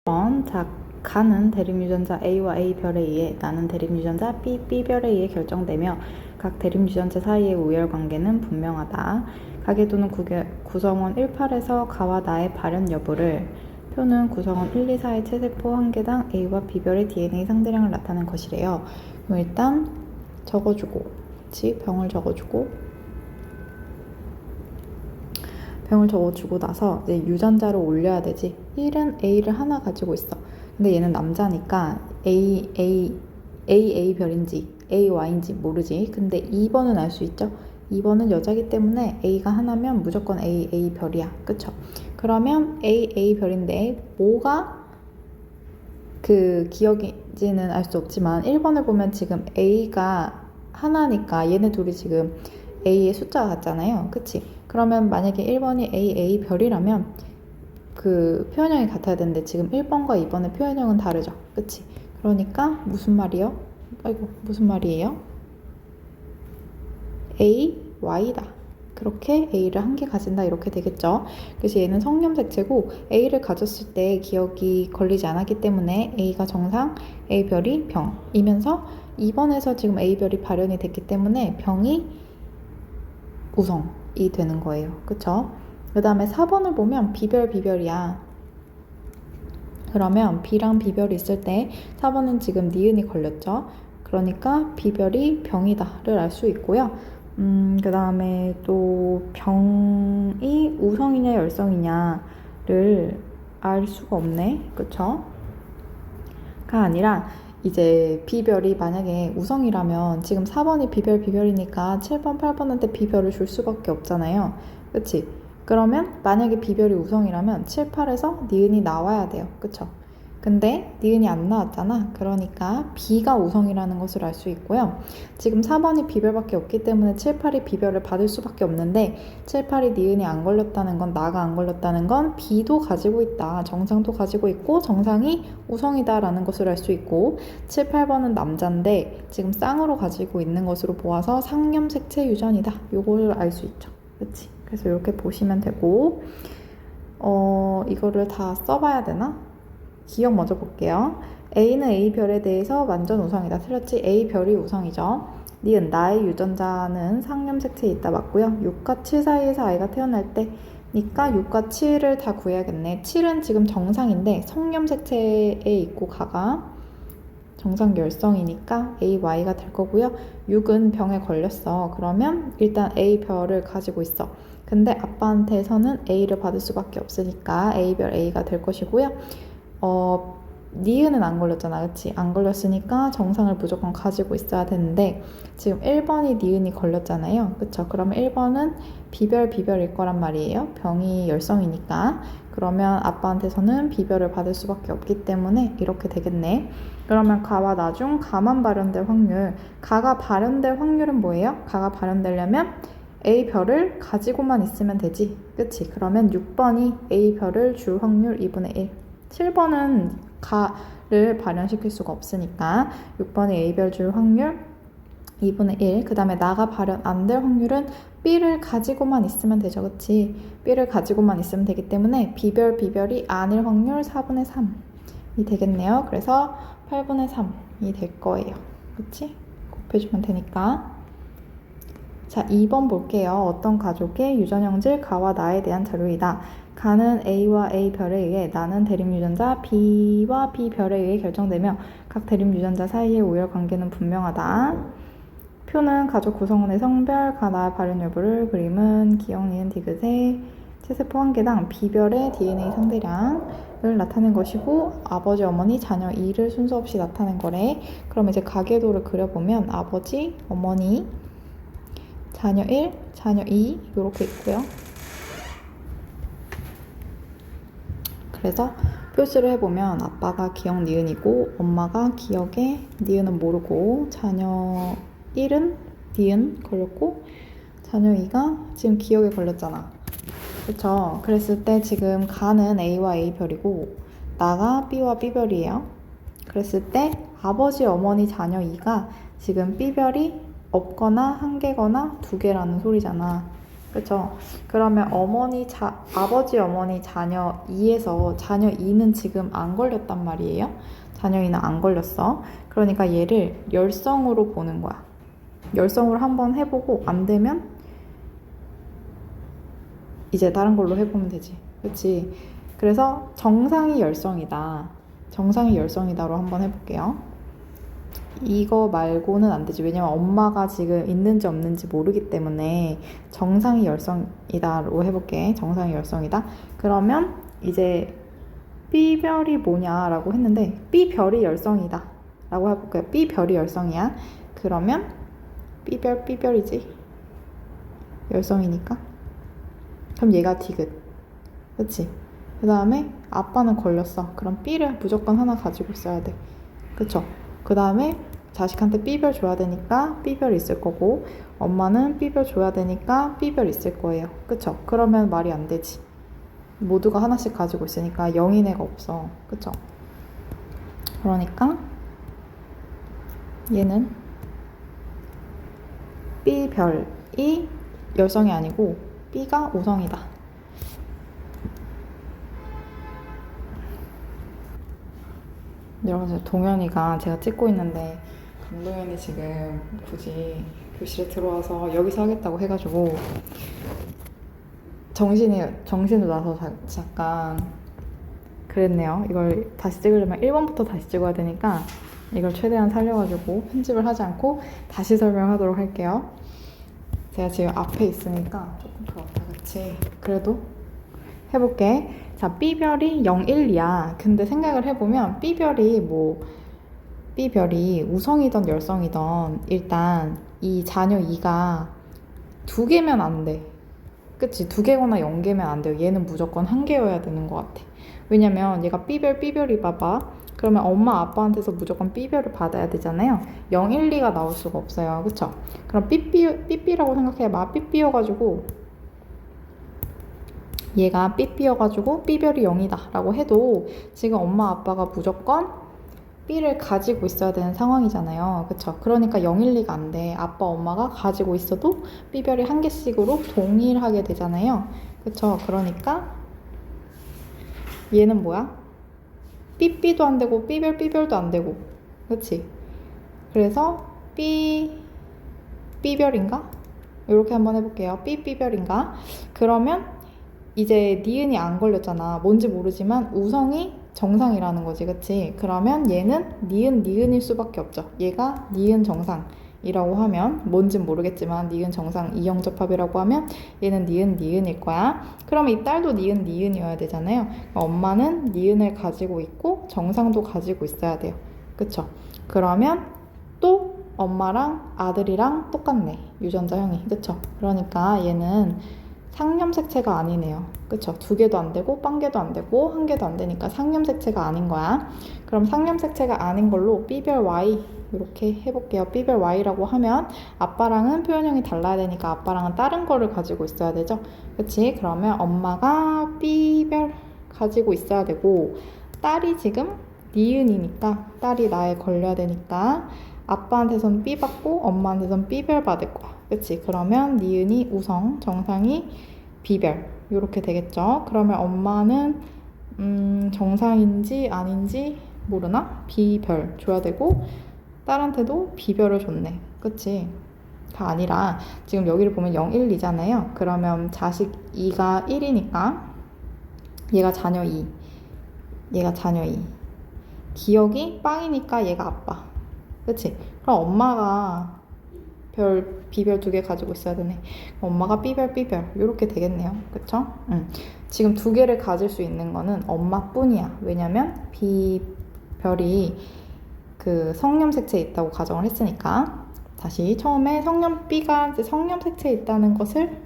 자, 가는 대립유전자 A와 A별에 의해 나는 대립유전자 B, B별에 의해 결정되며 각 대립유전자 사이의 우열관계는 분명하다. 가계도는 구성원 18에서 가와 나의 발현 여부를 표는 구성원 1, 2, 4의 체세포 한 개당 A와 B별의 DNA 상대량을 나타낸 것이래요. 그럼 일단 적어주고, 그치? 병을 적어주고 나서 이제 유전자를 올려야 되지. 1은 A를 하나 가지고 있어. 근데 얘는 남자니까 A 별인지 AY인지 모르지. 근데 2번은 알 수 있죠. 2번은 여자기 때문에 A가 하나면 무조건 A 별이야. 그쵸? 그러면 A 별인데 뭐가 그 기억인지는 알 수 없지만 1번을 보면 지금 A가 하나니까 얘네 둘이 지금 A의 숫자가 같잖아요. 그치? 그러면 만약에 1번이 A 별이라면 그 표현형이 같아야 되는데 지금 1번과 2번의 표현형은 다르죠. 그치? 그러니까 무슨 말이요? 무슨 말이에요? A, Y다. 그렇게 A를 한 개 가진다 이렇게 되겠죠. 그래서 얘는 성염색체고 A를 가졌을 때 기억이 걸리지 않았기 때문에 A가 정상, A별이 병이면서 2번에서 지금 A별이 발현이 됐기 때문에 병이 우성이 되는 거예요. 그쵸? 그 다음에 4번을 보면 B별이야. 그러면 B랑 B별이 있을 때 4번은 지금 니은이 걸렸죠. 그러니까 B별이 병이다를 알 수 있고요. 그 다음에 또 병이 우성이냐 열성이냐를 알 수가 없네. 그쵸? 가 아니라 이제 B별이 만약에 우성이라면 지금 4번이 B별이니까 7번, 8번한테 B별을 줄 수밖에 없잖아요. 그치? 그러면 만약에 B별이 우성이라면 7, 8에서 니은이 나와야 돼요. 그쵸? 근데 니은이 안 나왔잖아. 그러니까 B가 우성이라는 것을 알 수 있고요. 지금 4번이 B별밖에 없기 때문에 7, 8이 B별을 받을 수밖에 없는데 7, 8이 니은이 안 걸렸다는 건 나가 안 걸렸다는 건 B도 가지고 있다. 정상도 가지고 있고 정상이 우성이다 라는 것을 알 수 있고 7, 8번은 남자인데 지금 쌍으로 가지고 있는 것으로 보아서 상염색체 유전이다. 요거를 알 수 있죠. 그치? 그래서 이렇게 보시면 되고 이거를 다 써봐야 되나? 기억 먼저 볼게요. A는 A별에 대해서 완전 우성이다. 틀렸지? A별이 우성이죠. 니은 나의 유전자는 상염색체에 있다. 맞고요. 6과 7 사이에서 아이가 태어날 때니까 6과 7을 다 구해야겠네. 7은 지금 정상인데 성염색체에 있고 가가 정상 열성이니까 AY가 될 거고요. 6은 병에 걸렸어. 그러면 일단 A별을 가지고 있어. 근데 아빠한테서는 A를 받을 수밖에 없으니까 A별 A가 될 것이고요. 니은은 안 걸렸잖아. 그치? 안 걸렸으니까 정상을 무조건 가지고 있어야 되는데 지금 1번이 니은이 걸렸잖아요. 그쵸? 그러면 1번은 B별일 거란 말이에요. 병이 열성이니까. 그러면 아빠한테서는 B별을 받을 수밖에 없기 때문에 이렇게 되겠네. 그러면 가와 나중 가만 발현될 확률. 가가 발현될 확률은 뭐예요? 가가 발현되려면 A별을 가지고만 있으면 되지. 그치? 그러면 6번이 A별을 줄 확률 2분의 1. 7번은 가를 발현시킬 수가 없으니까 6번이 A별 줄 확률 2분의 1. 그 다음에 나가 발현 안 될 확률은 B를 가지고만 있으면 되죠. 그치? B를 가지고만 있으면 되기 때문에 B별이 아닐 확률 4분의 3이 되겠네요. 그래서 8분의 3이 될 거예요. 그치? 곱해주면 되니까. 자, 2번 볼게요. 어떤 가족의 유전형질 가와 나에 대한 자료이다. 가는 A와 A별에 의해 나는 대립유전자 B와 B별에 의해 결정되며 각 대립유전자 사이의 우열관계는 분명하다. 표는 가족 구성원의 성별, 가, 나 발현 여부를 그림은 기억, 니은, 디귿의 체세포 한 개당 B별의 DNA 상대량을 나타낸 것이고 아버지, 어머니, 자녀 2를 순서 없이 나타낸 거래. 그럼 이제 가계도를 그려보면 아버지, 어머니, 자녀 1, 자녀 2 이렇게 있고요. 그래서 표시를 해보면 아빠가 기억 니은이고 엄마가 기억에 니은은 모르고 자녀 1은 니은 걸렸고 자녀 2가 지금 기억에 걸렸잖아. 그쵸? 그랬을 때 지금 가는 A와 A별이고 나가 B와 B별이에요. 그랬을 때 아버지, 어머니, 자녀 2가 지금 B별이 없거나 한 개거나 두 개라는 소리잖아. 그쵸? 그러면 아버지 어머니 자녀 2에서 자녀 2는 지금 안 걸렸단 말이에요. 자녀 2는 안 걸렸어. 그러니까 얘를 열성으로 보는 거야. 열성으로 한번 해보고 안 되면 이제 다른 걸로 해보면 되지. 그치? 그래서 정상이 열성이다. 정상이 열성이다로 한번 해볼게요. 이거 말고는 안 되지. 왜냐면 엄마가 지금 있는지 없는지 모르기 때문에 정상이 열성이다로 해볼게. 정상이 열성이다. 그러면 이제 B별이 뭐냐라고 했는데 B별이 열성이다 라고 해볼게요. B별이 열성이야. 그러면 B별이지. 열성이니까. 그럼 얘가 디귿. 그치? 그 다음에 아빠는 걸렸어. 그럼 B를 무조건 하나 가지고 있어야 돼. 그쵸? 그 다음에 자식한테 B별 줘야 되니까 B별 있을 거고, 엄마는 B별 줘야 되니까 B별 있을 거예요. 그쵸? 그러면 말이 안 되지. 모두가 하나씩 가지고 있으니까 0인 애가 없어. 그쵸? 그러니까 얘는 B별이 열성이 아니고 B가 오성이다. 여러분, 동현이가 제가 찍고 있는데 강동현이 지금 굳이 교실에 들어와서 여기서 하겠다고 해가지고 정신을 놔서 잠깐 그랬네요. 이걸 다시 찍으려면 1번부터 다시 찍어야 되니까 이걸 최대한 살려가지고 편집을 하지 않고 다시 설명하도록 할게요. 제가 지금 앞에 있으니까 조금 그렇다, 그치? 그래도 해볼게. 자, B별이 0, 1, 2야. 근데 생각을 해보면 B별이 우성이든 열성이든 일단 이 자녀 2가 2개면 안 돼. 그치? 2개거나 0개면 안 돼요. 얘는 무조건 1개여야 되는 것 같아. 왜냐면 얘가 B별이 봐봐. 그러면 엄마 아빠한테서 무조건 B별을 받아야 되잖아요. 0, 1, 2가 나올 수가 없어요. 그쵸? 그럼 삐삐라고 생각해봐. 삐삐여가지고 얘가 삐삐여가지고 B별이 0이다 라고 해도 지금 엄마 아빠가 무조건 B를 가지고 있어야 되는 상황이잖아요. 그쵸? 그러니까 0, 1, 2가 안 돼. 아빠 엄마가 가지고 있어도 B별이 1개씩으로 동일하게 되잖아요. 그쵸? 그러니까 얘는 뭐야? B도 안 되고 B별도 안 되고. 그치? 그래서 B별인가? 이렇게 한번 해볼게요. B별인가? 그러면 이제 니은이 안 걸렸잖아. 뭔지 모르지만 우성이 정상이라는 거지, 그치? 그러면 얘는 니은일 수밖에 없죠. 얘가 니은 정상이라고 하면 뭔진 모르겠지만 니은 정상 이영접합이라고 하면 얘는 니은일 거야. 그러면 이 딸도 니은이어야 되잖아요. 엄마는 니은을 가지고 있고 정상도 가지고 있어야 돼요. 그쵸? 그러면 또 엄마랑 아들이랑 똑같네. 유전자형이. 그쵸? 그러니까 얘는 상념색체가 아니네요. 그쵸? 2개도 안 되고 빵개도 안 되고 1개도 안 되니까 상념색체가 아닌 거야. 그럼 상념색체가 아닌 걸로 B별 Y 이렇게 해볼게요. B별 Y라고 하면 아빠랑은 표현형이 달라야 되니까 아빠랑은 다른 거를 가지고 있어야 되죠. 그치? 그러면 엄마가 B별 가지고 있어야 되고 딸이 지금 니은이니까 딸이 나에 걸려야 되니까 아빠한테선 B 받고 엄마한테선 B별 받을 거야. 그치? 그러면 니은이 우성, 정상이 B별 이렇게 되겠죠. 그러면 엄마는 정상인지 아닌지 모르나? B별 줘야 되고 딸한테도 B별을 줬네. 그치? 다 아니라 지금 여기를 보면 0, 1, 2잖아요. 그러면 자식 2가 1이니까 얘가 자녀 2. 기억이 빵이니까 얘가 아빠. 그치? 그럼 엄마가 B별 2개 가지고 있어야 되네. 엄마가 B별 이렇게 되겠네요. 그쵸? 지금 2개를 가질 수 있는 거는 엄마뿐이야. 왜냐면 B별이 그 성념색체에 있다고 가정을 했으니까. 다시 처음에 B가 이제 성념색체에 있다는 것을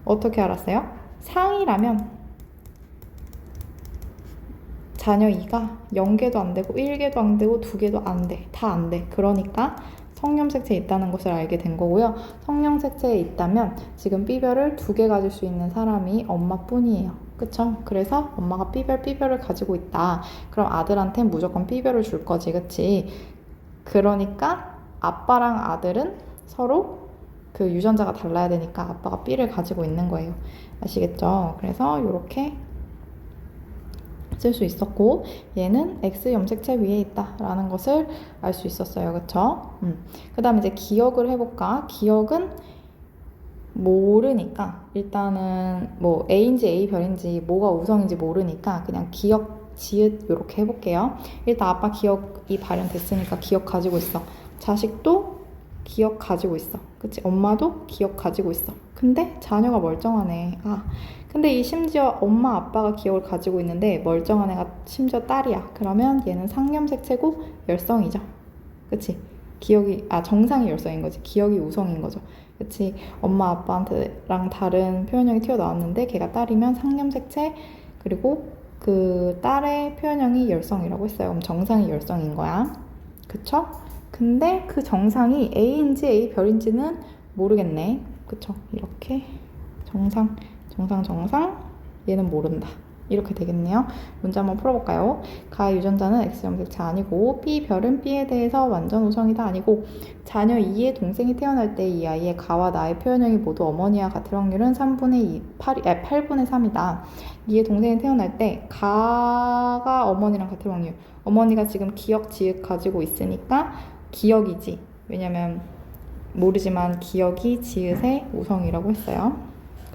어떻게 알았어요? 상이라면 자녀 2가 0개도 안 되고 1개도 안 되고 2개도 안 돼. 다 안 돼. 그러니까 성념색체에 있다는 것을 알게 된 거고요. 성념색체에 있다면 지금 B별을 2개 가질 수 있는 사람이 엄마뿐이에요. 그쵸? 그래서 엄마가 B별을 가지고 있다. 그럼 아들한테 무조건 B별을 줄 거지. 그치? 그러니까 아빠랑 아들은 서로 그 유전자가 달라야 되니까 아빠가 B를 가지고 있는 거예요. 아시겠죠? 그래서 이렇게 쓸 수 있었고 얘는 X 염색체 위에 있다라는 것을 알 수 있었어요. 그쵸? 그 다음에 이제 기억을 해볼까? 기억은 모르니까 일단은 뭐 A인지 A별인지 뭐가 우성인지 모르니까 그냥 기억, 지읒 이렇게 해볼게요. 일단 아빠 기억이 발현됐으니까 기억 가지고 있어. 자식도 기억 가지고 있어. 그치? 엄마도 기억 가지고 있어. 근데 자녀가 멀쩡하네. 근데 이 심지어 엄마 아빠가 기억을 가지고 있는데 멀쩡한 애가 심지어 딸이야. 그러면 얘는 상염색체고 열성이죠. 그치? 기억이 정상이 열성인 거지. 기억이 우성인 거죠. 그치? 엄마 아빠한테랑 다른 표현형이 튀어나왔는데 걔가 딸이면 상염색체, 그리고 그 딸의 표현형이 열성이라고 했어요. 그럼 정상이 열성인 거야. 그쵸? 근데 그 정상이 A인지 A별인지는 모르겠네. 그쵸? 이렇게 정상 얘는 모른다. 이렇게 되겠네요. 문제 한번 풀어볼까요? 가의 유전자는 X 염색체 아니고 B별은 B에 대해서 완전 우성이다 아니고 자녀 2의 동생이 태어날 때 이 아이의 가와 나의 표현형이 모두 어머니와 같을 확률은 8분의 3이다. 2의 동생이 태어날 때 가가 어머니랑 같을 확률. 어머니가 지금 기억, 지읒 가지고 있으니까 기억이지. 왜냐면 모르지만 기억이 지읒의 우성이라고 했어요.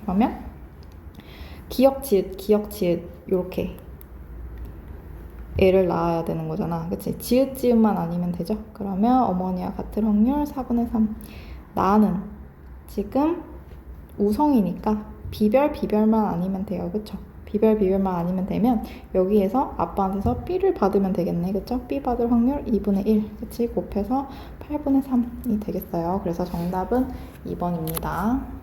그러면 기억, 지읒 이렇게 애를 낳아야 되는 거잖아. 그치? 지읒만 아니면 되죠? 그러면 어머니와 같을 확률 4분의 3. 나는 지금 우성이니까 비별만 아니면 돼요. 그쵸? 비별만 아니면 되면 여기에서 아빠한테서 B를 받으면 되겠네. 그쵸? B 받을 확률 2분의 1. 그치? 곱해서 8분의 3이 되겠어요. 그래서 정답은 2번입니다.